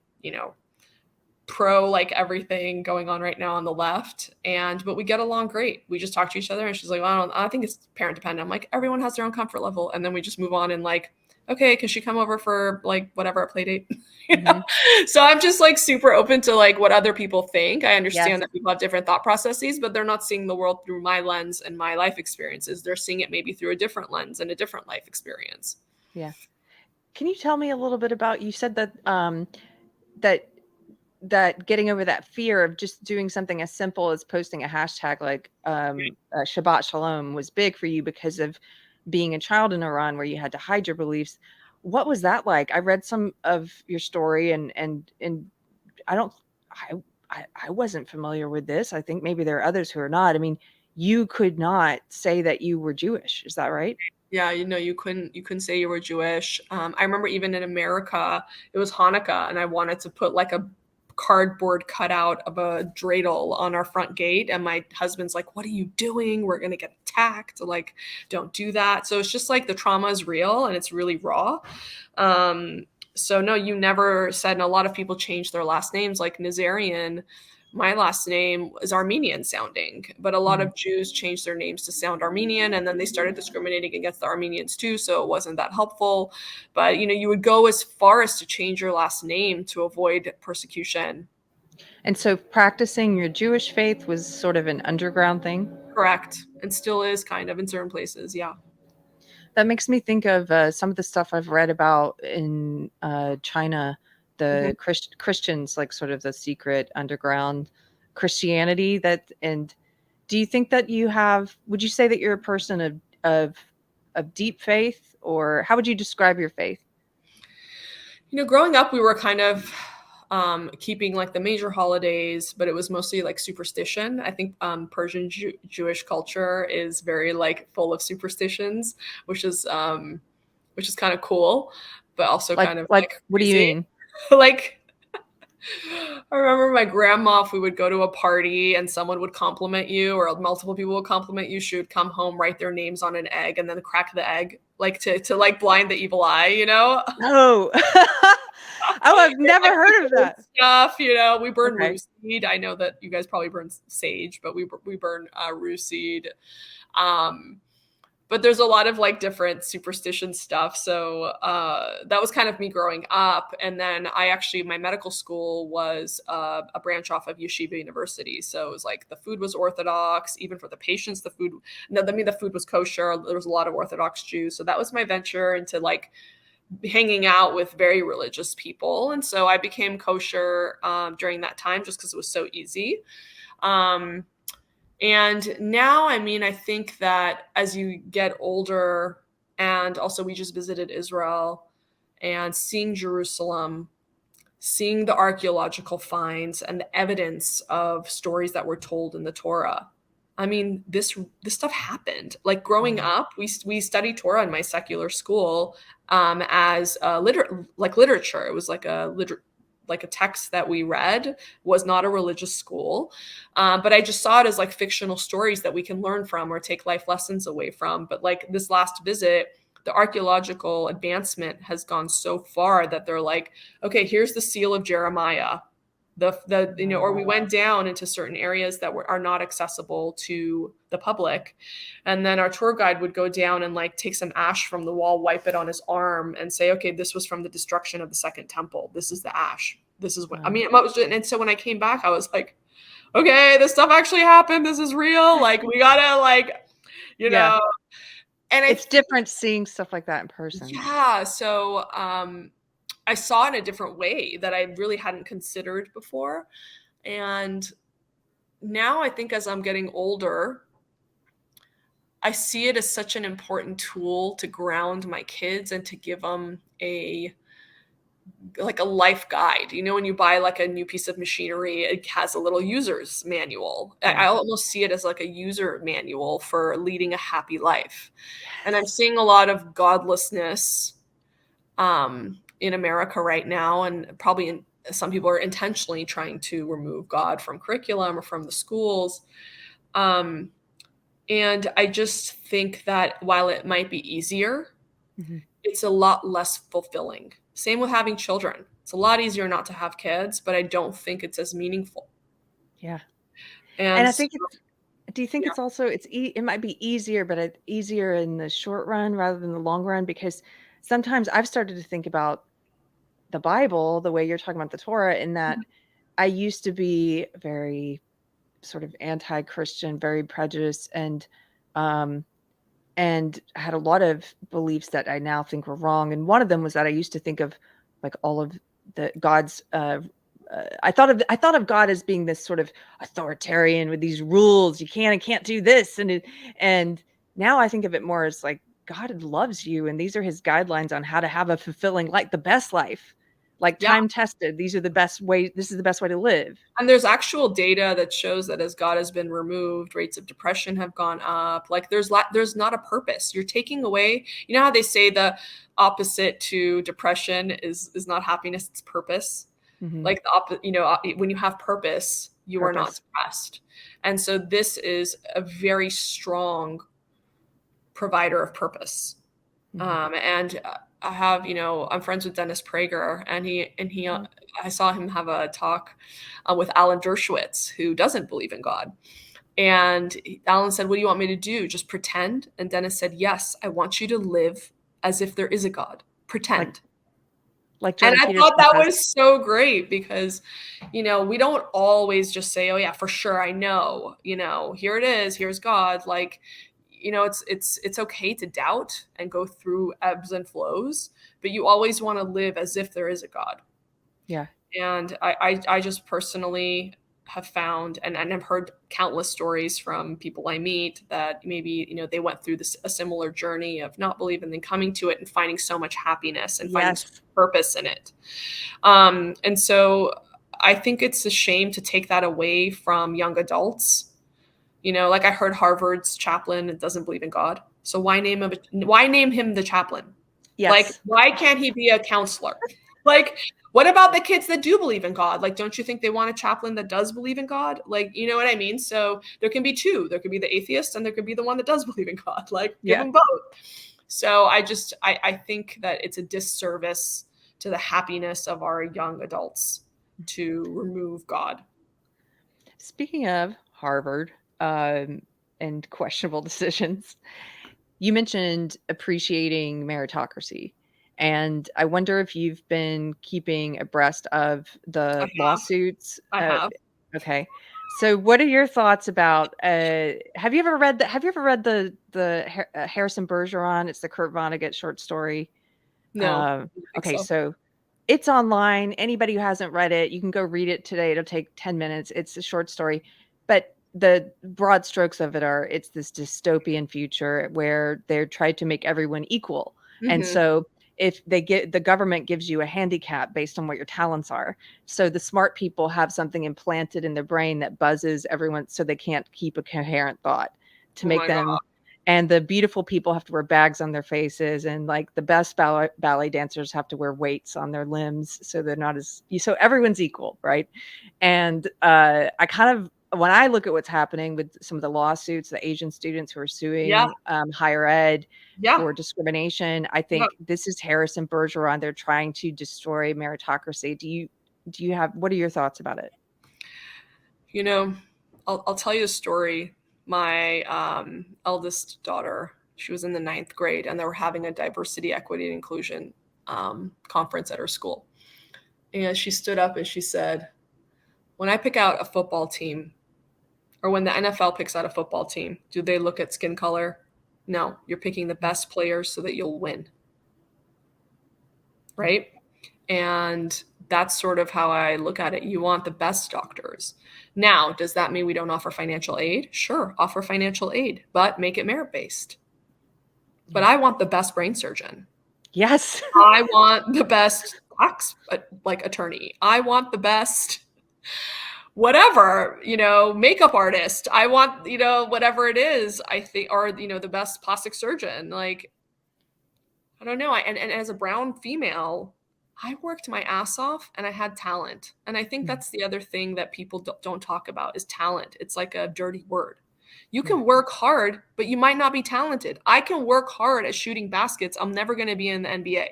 Speaker 2: pro, like everything going on right now on the left. But we get along great. We just talk to each other, and she's like, well, I think it's parent dependent. I'm like, everyone has their own comfort level. And then we just move on and like, okay, can she come over for like whatever, a play date? So I'm just like super open to like what other people think. I understand that people have different thought processes, but they're not seeing the world through my lens and my life experiences. They're seeing it maybe through a different lens and a different life experience.
Speaker 1: Yeah. Can you tell me a little bit about, you said that that getting over that fear of just doing something as simple as posting a hashtag like Shabbat Shalom was big for you because of being a child in Iran where you had to hide your beliefs. What was that like? I read some of your story and I wasn't familiar with this. I think maybe there are others who are not. I mean, you could not say that you were Jewish. Is that right?
Speaker 2: Yeah, you couldn't say you were Jewish. I remember even in America, it was Hanukkah, and I wanted to put like a cardboard cutout of a dreidel on our front gate, and my husband's like, what are you doing? We're gonna get attacked. Like, don't do that. So it's just like the trauma is real and it's really raw. So no, you never said, and a lot of people change their last names, like Nazarian. My last name is Armenian sounding, but a lot of Jews changed their names to sound Armenian, and then they started discriminating against the Armenians too, so it wasn't that helpful. But you would go as far as to change your last name to avoid persecution.
Speaker 1: And so practicing your Jewish faith was sort of an underground thing?
Speaker 2: Correct. And still is kind of in certain places, yeah.
Speaker 1: That makes me think of some of the stuff I've read about in China, the Christians, like sort of the secret underground Christianity. And do you think that would you say that you're a person of deep faith, or how would you describe your faith?
Speaker 2: Growing up, we were kind of keeping like the major holidays, but it was mostly like superstition. I think Persian Jewish culture is very like full of superstitions, which is kind of cool, but also kind of like
Speaker 1: what do you mean?
Speaker 2: Like, I remember my grandma, if we would go to a party and someone would compliment you, or multiple people would compliment you, she would come home, write their names on an egg, and then crack the egg, like to like blind the evil eye,
Speaker 1: Oh, oh, I've never heard of that
Speaker 2: stuff. We burn rue seed. I know that you guys probably burn sage, but we burn rue seed. But there's a lot of like different superstition stuff. So that was kind of me growing up. And then my medical school was a branch off of Yeshiva University. So it was like the food was Orthodox, even for the patients, the food was kosher. There was a lot of Orthodox Jews. So that was my venture into like hanging out with very religious people. And so I became kosher during that time just because it was so easy. And now, I think that as you get older, and also we just visited Israel, and seeing Jerusalem, seeing the archaeological finds and the evidence of stories that were told in the Torah. This stuff happened. Like growing up, we studied Torah in my secular school as literature. It was like a text that we read, was not a religious school. But I just saw it as like fictional stories that we can learn from or take life lessons away from. But like this last visit, the archaeological advancement has gone so far that they're like, okay, here's the seal of Jeremiah. Or we went down into certain areas that are not accessible to the public. And then our tour guide would go down and like take some ash from the wall, wipe it on his arm and say, okay, this was from the destruction of the second temple. This is the ash. This is what, and so when I came back, I was like, okay, this stuff actually happened. This is real. Like, we gotta know, and
Speaker 1: it's different seeing stuff like that in person.
Speaker 2: Yeah. So, I saw it in a different way that I really hadn't considered before. And now I think as I'm getting older, I see it as such an important tool to ground my kids and to give them a life guide. You know, when you buy like a new piece of machinery, it has a little user's manual. I
Speaker 1: Yeah.
Speaker 2: almost see it as like a user manual for leading a happy life. And I'm
Speaker 1: Yes.
Speaker 2: seeing a lot of godlessness in America right now, and probably some people are intentionally trying to remove God from curriculum or from the schools. Um, and I just think that while it might be easier,
Speaker 1: Mhm.
Speaker 2: it's a lot less fulfilling. Same with having children. It's a lot easier not to have kids, but I don't think it's as meaningful.
Speaker 1: Yeah. And
Speaker 2: And
Speaker 1: I
Speaker 2: so,
Speaker 1: think it's do you think
Speaker 2: yeah.
Speaker 1: it's also it might be easier, but it's easier in the short run rather than the long run because sometimes I've started to think about the Bible the way you're talking about the Torah in that I used to be very sort of anti-Christian, very prejudiced um and had a lot of beliefs that I now think were wrong. And one of them was that I used to think of like all of the God's. I thought of God as being this sort of authoritarian with these rules. You can and can't do this, and now I think of it more as like God loves you, and these are His guidelines on how to have a fulfilling, like the best life, like
Speaker 2: Yeah.
Speaker 1: time tested. These are the best way. This is the best way to live.
Speaker 2: And there's actual data that shows that as God has been removed, rates of depression have gone up. Like there's not a purpose. You're taking away, you know how they say the opposite to depression is not happiness, it's purpose.
Speaker 1: Hmm.
Speaker 2: Like when you have purpose, you are not
Speaker 1: Purpose.
Speaker 2: depressed. And so this is a very strong provider of purpose.
Speaker 1: Hmm.
Speaker 2: And I have, I'm friends with Dennis Prager, and I saw him have a talk with Alan Dershowitz, who doesn't believe in God. And Alan said, "What do you want me to do? Just pretend?" And Dennis said, "Yes, I want you to live as if there is a God.
Speaker 1: Like
Speaker 2: Pretend." And
Speaker 1: Jordan
Speaker 2: I thought
Speaker 1: Peterson
Speaker 2: that
Speaker 1: says.
Speaker 2: was so great because, we don't always just say, "Oh yeah, for sure, I know." Here it is. Here's God. Like, it's okay to doubt and go through ebbs and flows, but you always want to live as if there is a God.
Speaker 1: Yeah.
Speaker 2: And I just personally have found and I've heard countless stories from people I meet that maybe they went through a similar journey of not believing, then coming to it and finding so much happiness and finding so
Speaker 1: Yes.
Speaker 2: much purpose in it. And so I think it's a shame to take that away from young adults. Like I heard Harvard's chaplain doesn't believe in God. So why name him the chaplain? Like,
Speaker 1: Yes.
Speaker 2: why can't he be a counselor? Like, what about the kids that do believe in God? Like, don't you think they want a chaplain that does believe in God? Like, you know what I mean? So there can be two. There could be the atheist and there could be the one that does believe in God. Like, give
Speaker 1: Yeah.
Speaker 2: them both. So I think that it's a disservice to the happiness of our young adults to remove God.
Speaker 1: Speaking of Harvard, and questionable decisions, you mentioned appreciating meritocracy. And I wonder if you've been keeping abreast of
Speaker 2: I
Speaker 1: the
Speaker 2: have.
Speaker 1: lawsuits.
Speaker 2: I have.
Speaker 1: Okay. So what are your thoughts about have you ever read the Harrison Bergeron? It's the Kurt Vonnegut short story.
Speaker 2: No, I
Speaker 1: Um,
Speaker 2: don't think
Speaker 1: okay,
Speaker 2: so.
Speaker 1: so it's online. Anybody who hasn't read it, you can go read it today. It'll take 10 minutes. It's a short story, but the broad strokes of it are it's this dystopian future where they're trying to make everyone equal. And
Speaker 2: Hmm.
Speaker 1: so if the government gives you a handicap based on what your talents are. So the smart people have something implanted in their brain that buzzes everyone so they can't keep a coherent thought to
Speaker 2: Oh
Speaker 1: make
Speaker 2: my
Speaker 1: them,
Speaker 2: God.
Speaker 1: and the beautiful people have to wear bags on their faces, and like the best ballet dancers have to wear weights on their limbs so they're not as so everyone's equal, right? And I kind of when I look at what's happening with some of the lawsuits, the Asian students who are
Speaker 2: Yeah.
Speaker 1: suing higher ed
Speaker 2: Yeah.
Speaker 1: for discrimination, I
Speaker 2: Yeah.
Speaker 1: think this is Harrison Bergeron. They're trying to destroy meritocracy. Do you have what are your thoughts about it?
Speaker 2: You know, I'll tell you a story. My eldest daughter, she was in the ninth grade, and they were having a diversity, equity, and inclusion conference at her school. And she stood up and she said, "When I pick out a football team, or when the NFL picks out a football team, do they look at skin color? No, you're picking the
Speaker 1: Mm,
Speaker 2: best players so that you'll win, right?" And That's sort of how I look at it. You want the best doctors. Now, does that mean we don't offer financial aid? Sure, offer financial aid, but make it merit-based. But I want the best brain surgeon.
Speaker 1: Yes.
Speaker 2: I want the best tax attorney. I want the best whatever, makeup artist. I want, whatever it is, I think, or, the best plastic surgeon. Like, I don't know. And as a brown female, I worked my ass off and I had talent. And I think that's the other thing that people don't talk about is talent. It's like a dirty word. You can work hard, but you might not be talented. I can work hard at shooting baskets. I'm never going to be in the NBA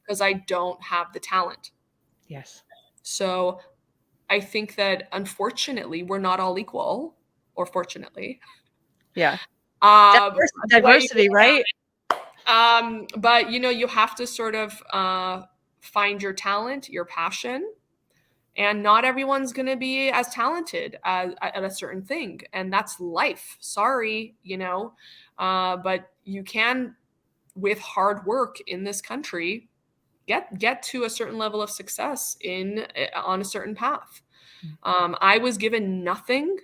Speaker 2: because I don't have the talent.
Speaker 1: Yes.
Speaker 2: So I think that unfortunately, we're not all equal, or fortunately.
Speaker 1: Yeah. Diversity, right?
Speaker 2: But you have to sort of find your talent, your passion, and not everyone's going to be as talented at a certain thing, and that's life. Sorry, but you can, with hard work in this country, get to a certain level of success on a certain path. I was given nothing.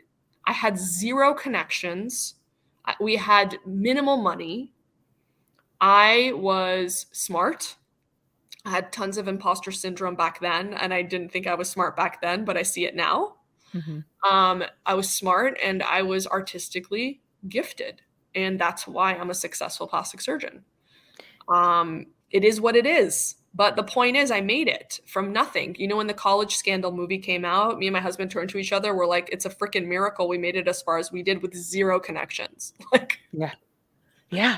Speaker 2: I had zero connections. We had minimal money. I was smart. I had tons of imposter syndrome back then, and I didn't think I was smart back then, but I see it now. I was smart and I was artistically gifted, and that's why I'm a successful plastic surgeon. It is what it is. But the point is, I made it from nothing. When the College Scandal movie came out, me and my husband turned to each other. We're like, it's a freaking miracle we made it as far as we did with zero connections.
Speaker 1: Yeah.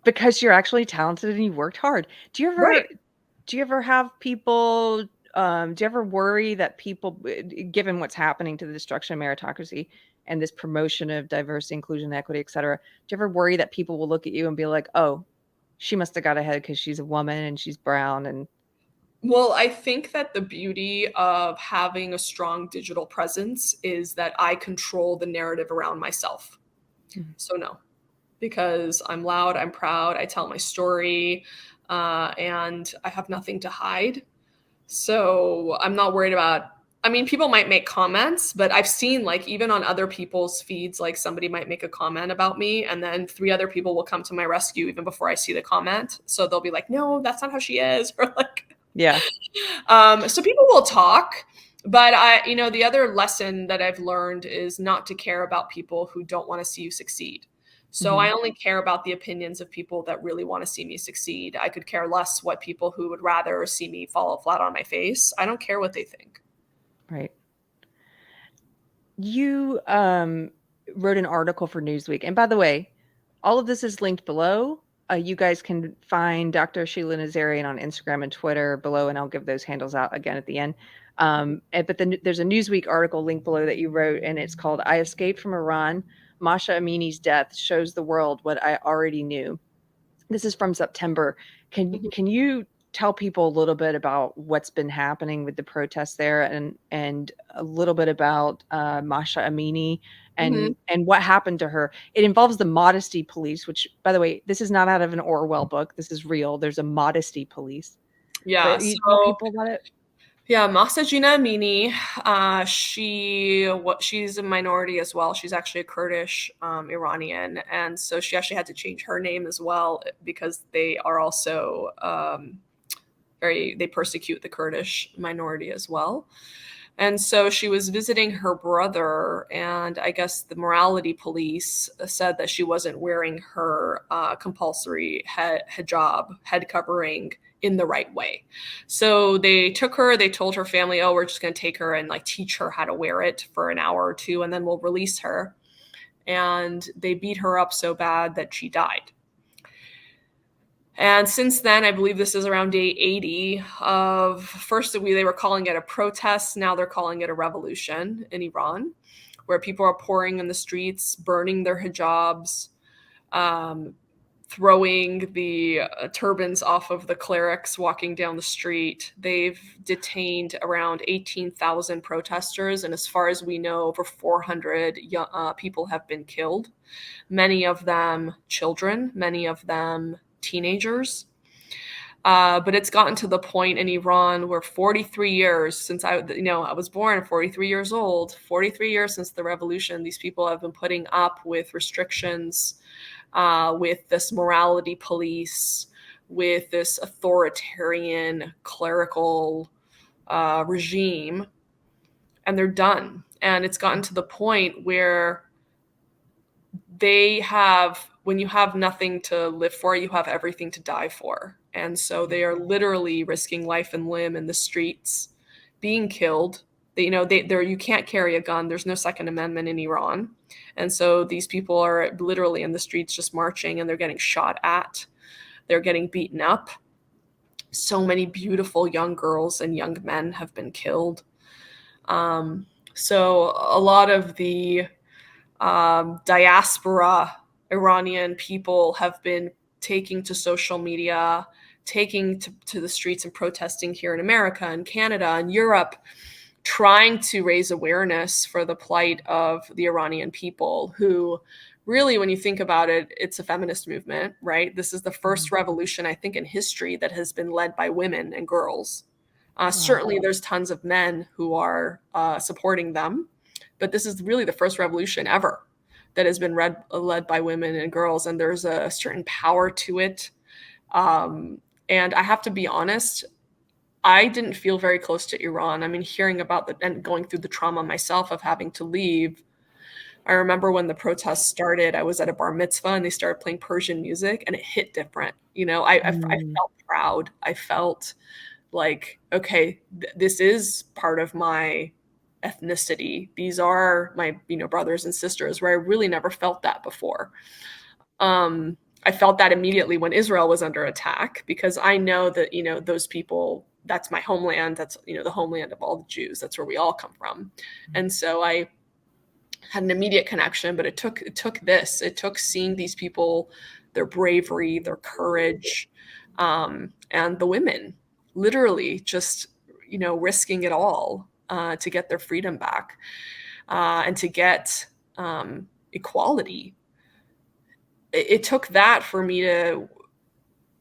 Speaker 1: Because you're actually talented and you worked hard. Do you ever have people, do you ever worry that people, given what's happening to the destruction of meritocracy and this promotion of diversity, inclusion, equity, et cetera, do you ever worry that people will look at you and be like, oh, she must have got ahead because she's a woman and she's brown?
Speaker 2: Well, I think that the beauty of having a strong digital presence is that I control the narrative around myself. So no, because I'm loud, I'm proud, I tell my story, and I have nothing to hide. So I'm not worried about, people might make comments, but I've seen even on other people's feeds, somebody might make a comment about me and then 3 other people will come to my rescue even before I see the comment. So they'll be like, no, that's not how she is. Or
Speaker 1: Yeah.
Speaker 2: So people will talk, but the other lesson that I've learned is not to care about people who don't want to see you succeed. So I only care about the opinions of people that really want to see me succeed. I could care less what people who would rather see me fall flat on my face. I don't care what they think.
Speaker 1: Right. You wrote an article for Newsweek. And by the way, all of this is linked below. You guys can find Dr. Sheila Nazarian on Instagram and Twitter below, and I'll give those handles out again at the end. But then there's a Newsweek article linked below that you wrote, and it's called I Escaped from Iran. Masha Amini's death shows the world what I already knew. This is from September. Can you tell people a little bit about what's been happening with the protests there, and a little bit about Masha Amini and what happened to her? It involves the modesty police, which, by the way, this is not out of an Orwell book. This is real. There's a modesty police.
Speaker 2: Yeah.
Speaker 1: But you tell people about it?
Speaker 2: Yeah, Mahsa Amini, she's a minority as well. She's actually a Kurdish Iranian, and so she actually had to change her name as well because they are also they persecute the Kurdish minority as well. And so she was visiting her brother, and I guess the morality police said that she wasn't wearing her compulsory hijab, head covering, in the right way. So they took her, they told her family, oh, we're just going to take her and teach her how to wear it for an hour or two, and then we'll release her. And they beat her up so bad that she died. And since then, I believe this is around day 80 of, first they were calling it a protest. Now they're calling it a revolution in Iran, where people are pouring in the streets, burning their hijabs, throwing the turbans off of the clerics walking down the street. They've detained around 18,000 protesters. And as far as we know, over 400 people have been killed. Many of them children, many of them teenagers. But it's gotten to the point in Iran where 43 years since I was born, 43 years old, 43 years since the revolution, these people have been putting up with restrictions, with this morality police, with this authoritarian clerical regime, and they're done. And it's gotten to the point where when you have nothing to live for, you have everything to die for. And so they are literally risking life and limb in the streets, being killed. You can't carry a gun. There's no Second Amendment in Iran. And so these people are literally in the streets just marching, and they're getting shot at. They're getting beaten up. So many beautiful young girls and young men have been killed. So a lot of the diaspora Iranian people have been taking to social media, taking to the streets and protesting here in America and Canada and Europe, trying to raise awareness for the plight of the Iranian people, who really, when you think about it, it's a feminist movement, right? This is the first revolution, I think, in history that has been led by women and girls. Certainly, there's tons of men who are supporting them, but this is really the first revolution ever that has been led by women and girls, and there's a certain power to it. And I have to be honest, I didn't feel very close to Iran. I mean, hearing about and going through the trauma myself of having to leave. I remember when the protests started, I was at a bar mitzvah and they started playing Persian music, and it hit different. I felt proud. I felt like, okay, this is part of my ethnicity. These are my, brothers and sisters, where I really never felt that before. I felt that immediately when Israel was under attack, because I know that, those people, that's my homeland. That's, the homeland of all the Jews. That's where we all come from. And so I had an immediate connection, but it took seeing these people, their bravery, their courage, and the women literally just, risking it all to get their freedom back, and to get equality. It took that for me to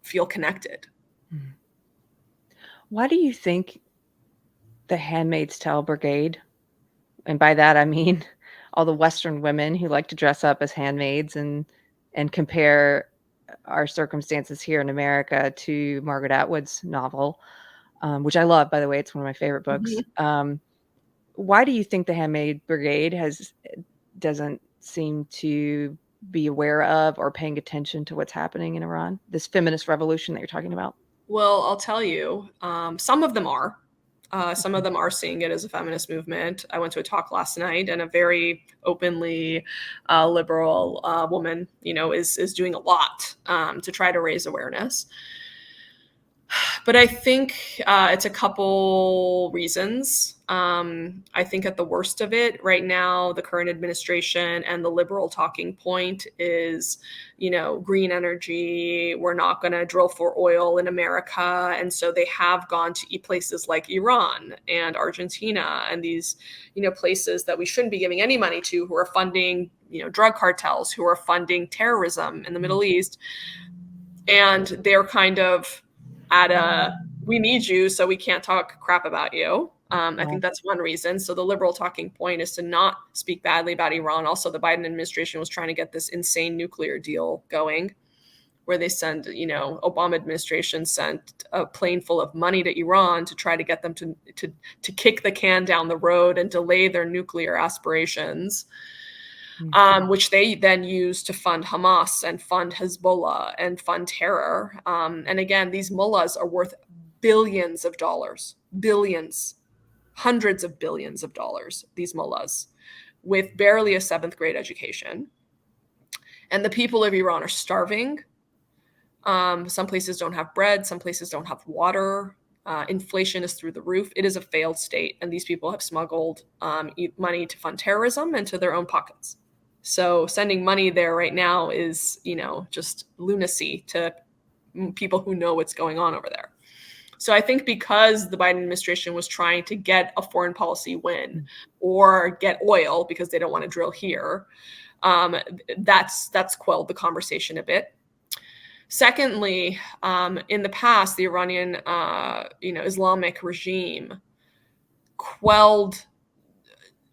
Speaker 2: feel connected.
Speaker 1: Why do you think the Handmaid's Tale Brigade, and by that I mean all the Western women who like to dress up as handmaids and compare our circumstances here in America to Margaret Atwood's novel, which I love, by the way, it's one of my favorite books. Why do you think the Handmaid Brigade doesn't seem to be aware of or paying attention to what's happening in Iran, this feminist revolution that you're talking about?
Speaker 2: Well, I'll tell you, some of them are. Some of them are seeing it as a feminist movement. I went to a talk last night, and a very openly liberal woman, is doing a lot to try to raise awareness. But I think it's a couple reasons. I think at the worst of it right now, the current administration and the liberal talking point is, green energy. We're not going to drill for oil in America. And so they have gone to places like Iran and Argentina and these, places that we shouldn't be giving any money to, who are funding, drug cartels, who are funding terrorism in the Middle East. And they're kind of we need you, so we can't talk crap about you. I think that's one reason. So the liberal talking point is to not speak badly about Iran. Also, the Biden administration was trying to get this insane nuclear deal going, where they Obama administration sent a plane full of money to Iran to try to get them to kick the can down the road and delay their nuclear aspirations. Which they then use to fund Hamas and fund Hezbollah and fund terror. And again, these mullahs are worth billions of dollars, billions, hundreds of billions of dollars, these mullahs, with barely a 7th grade education. And the people of Iran are starving. Some places don't have bread. Some places don't have water. Inflation is through the roof. It is a failed state. And these people have smuggled money to fund terrorism into their own pockets. So sending money there right now is, just lunacy to people who know what's going on over there. So I think because the Biden administration was trying to get a foreign policy win or get oil because they don't want to drill here, that's quelled the conversation a bit. Secondly, in the past, the Iranian, Islamic regime quelled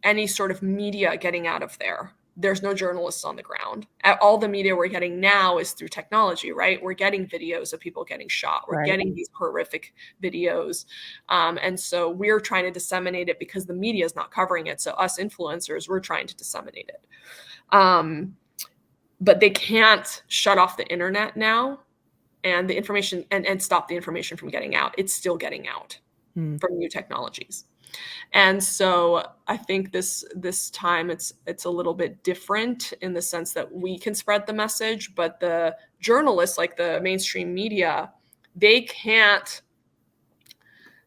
Speaker 2: any sort of media getting out of there. There's no journalists on the ground. All the media we're getting now is through technology, right? We're getting videos of people getting shot. We're getting these horrific videos. And so we're trying to disseminate it because the media is not covering it. So us influencers, we're trying to disseminate it. But they can't shut off the internet now and the information and stop the information from getting out. It's still getting out from new technologies. And so I think this time it's a little bit different in the sense that we can spread the message, but the journalists, like the mainstream media, they can't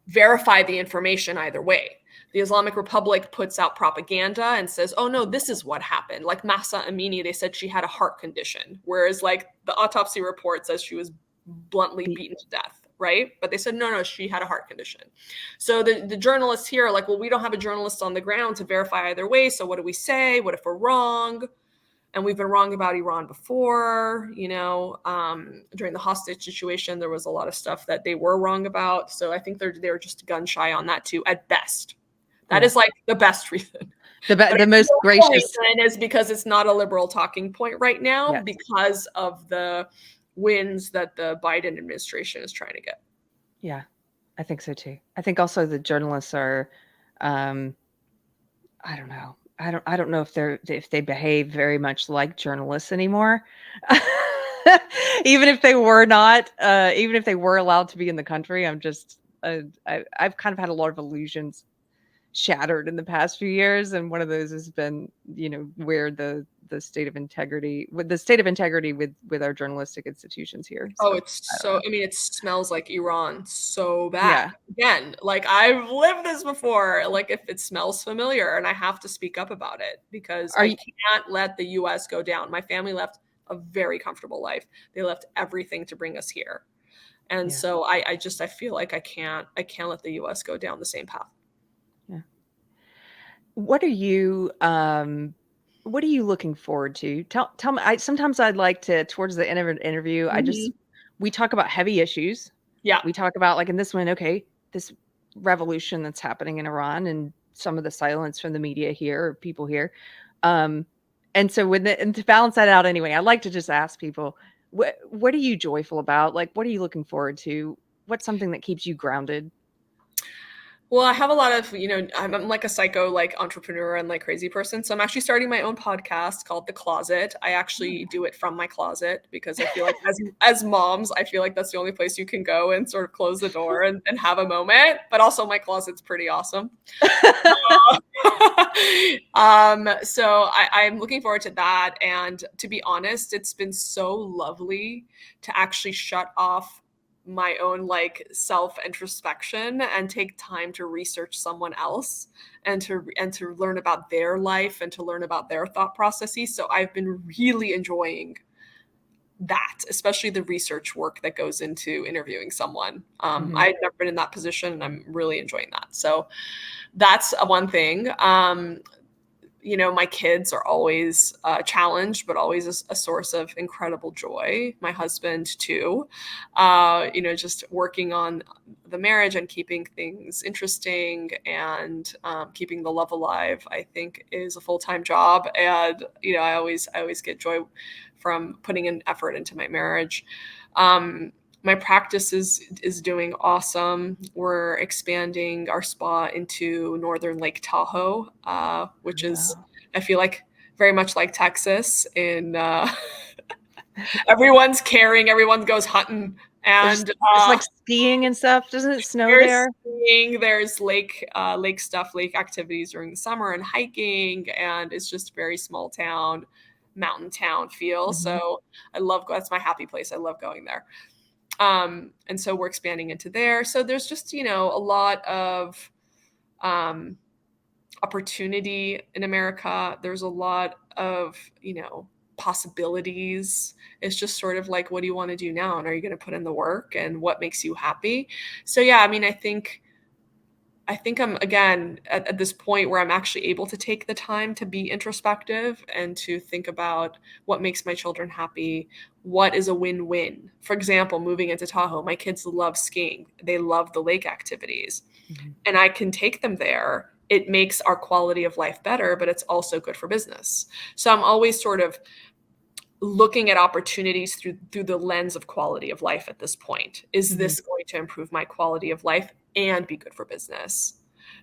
Speaker 2: verify the information either way. The Islamic Republic puts out propaganda and says, oh no, this is what happened. Like Mahsa Amini, they said she had a heart condition, whereas like the autopsy report says she was bluntly beaten to death. Right? But they said, no, she had a heart condition. So the journalists here are like, well, we don't have a journalist on the ground to verify either way. So what do we say? What if we're wrong? And we've been wrong about Iran before, during the hostage situation, there was a lot of stuff that they were wrong about. So I think they're just gun shy on that too, at best. That is like the best reason.
Speaker 1: The most gracious
Speaker 2: reason is because it's not a liberal talking point right now because of the wins that the Biden administration is trying to get.
Speaker 1: Yeah, I think so too. I think also the journalists are, I don't know. I don't know if they behave very much like journalists anymore. Even if they were not, even if they were allowed to be in the country, I've kind of had a lot of illusions shattered in the past few years, and one of those has been, where the state of integrity with our journalistic institutions here.
Speaker 2: So, it smells like Iran so bad. Yeah. Again, like I've lived this before, like if it smells familiar, and I have to speak up about it because I can't let the US go down. My family left a very comfortable life. They left everything to bring us here. And so I feel like I can't let the US go down the same path.
Speaker 1: Yeah. What are you looking forward to? Tell me. Sometimes I'd like to, towards the end of an interview, we talk about heavy issues.
Speaker 2: Yeah.
Speaker 1: We talk about, like in this one, this revolution that's happening in Iran and some of the silence from the media here, or people here. And so and to balance that out anyway, I'd like to just ask people, what are you joyful about? Like, what are you looking forward to? What's something that keeps you grounded?
Speaker 2: Well, I have a lot of, I'm like a psycho, like entrepreneur and like crazy person. So I'm actually starting my own podcast called The Closet. I actually do it from my closet because I feel like as moms, I feel like that's the only place you can go and sort of close the door and have a moment. But also my closet's pretty awesome. So I'm looking forward to that. And to be honest, it's been so lovely to actually shut off my own like self introspection and take time to research someone else and to learn about their life and to learn about their thought processes. So I've been really enjoying that, especially the research work that goes into interviewing someone. I've never been in that position and I'm really enjoying that. So that's one thing. My kids are always challenged, but always a source of incredible joy. My husband too, just working on the marriage and keeping things interesting and keeping the love alive, I think is a full-time job. And, I always get joy from putting an effort into my marriage. My practice is doing awesome. We're expanding our spa into northern Lake Tahoe, which is, I feel like, very much like Texas. In everyone's caring, everyone goes hunting, and
Speaker 1: it's like skiing and stuff. Doesn't it snow there?
Speaker 2: Skiing, there's lake stuff, lake activities during the summer, and hiking, and it's just very small town, mountain town feel. So I love that's my happy place. I love going there. And so we're expanding into there. So there's just, a lot of opportunity in America. There's a lot of, possibilities. It's just sort of like, what do you want to do now? And are you going to put in the work and what makes you happy? So, yeah, I think I'm, again, at this point where I'm actually able to take the time to be introspective and to think about what makes my children happy, what is a win-win. For example, moving into Tahoe, my kids love skiing. They love the lake activities. Mm-hmm. And I can take them there. It makes our quality of life better, but it's also good for business. So I'm always sort of looking at opportunities through the lens of quality of life at this point. Is mm-hmm. this going to improve my quality of life and be good for business?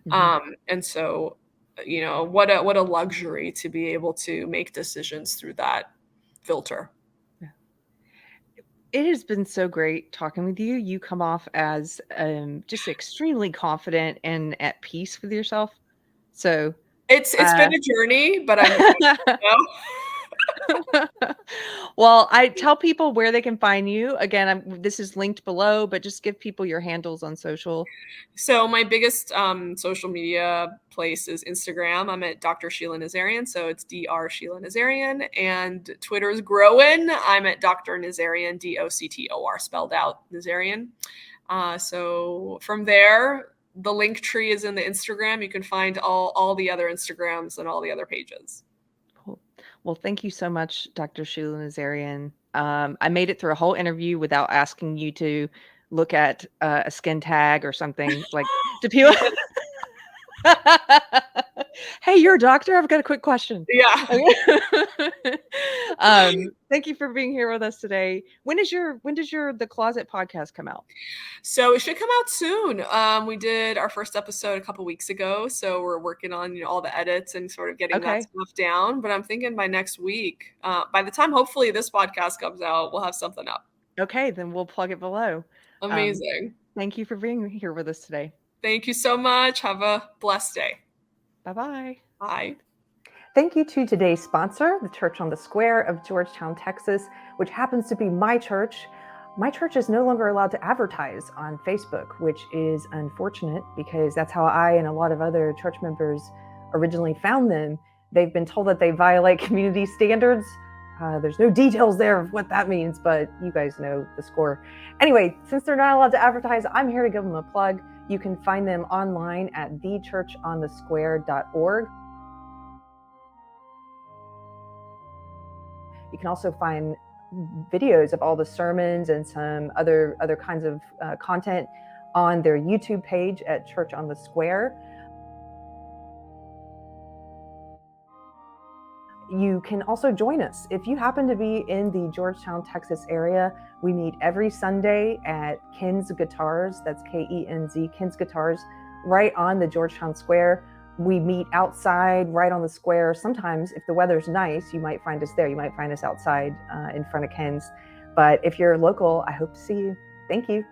Speaker 2: Mm-hmm. And so, what a luxury to be able to make decisions through that filter.
Speaker 1: It has been so great talking with you. You come off as just extremely confident and at peace with yourself. So
Speaker 2: it's been a journey, but I'm.
Speaker 1: Well, I tell people where they can find you. Again, this is linked below, but just give people your handles on social.
Speaker 2: So my biggest social media place is Instagram. I'm at Dr. Sheila Nazarian. So it's Dr. Sheila Nazarian. And Twitter's growing. I'm at Dr. Nazarian, Doctor spelled out Nazarian. So from there, the link tree is in the Instagram. You can find all the other Instagrams and all the other pages.
Speaker 1: Cool. Well, thank you so much, Dr. Sheila Nazarian. I made it through a whole interview without asking you to look at a skin tag or something. Like, do people... Hey, you're a doctor? I've got a quick question.
Speaker 2: Yeah.
Speaker 1: Thank you for being here with us today. When does The Closet podcast come out?
Speaker 2: So it should come out soon. We did our first episode a couple weeks ago, so we're working on all the edits and sort of getting that stuff down. But I'm thinking by next week, by the time hopefully this podcast comes out, we'll have something up.
Speaker 1: Okay, then we'll plug it below.
Speaker 2: Amazing.
Speaker 1: Thank you for being here with us today.
Speaker 2: Thank you so much. Have a blessed day.
Speaker 1: Bye-bye.
Speaker 2: Bye.
Speaker 1: Thank you to today's sponsor, the Church on the Square of Georgetown, Texas, which happens to be my church. My church is no longer allowed to advertise on Facebook, which is unfortunate because that's how I and a lot of other church members originally found them. They've been told that they violate community standards. There's no details there of what that means, but you guys know the score. Anyway, since they're not allowed to advertise, I'm here to give them a plug. You can find them online at thechurchonthesquare.org. You can also find videos of all the sermons and some other kinds of content on their YouTube page at Church on the Square. You can also join us. If you happen to be in the Georgetown, Texas area, we meet every Sunday at Ken's Guitars, that's Kenz, Ken's Guitars, right on the Georgetown Square. We meet outside, right on the square. Sometimes, if the weather's nice, you might find us there. You might find us outside in front of Ken's. But if you're local, I hope to see you. Thank you.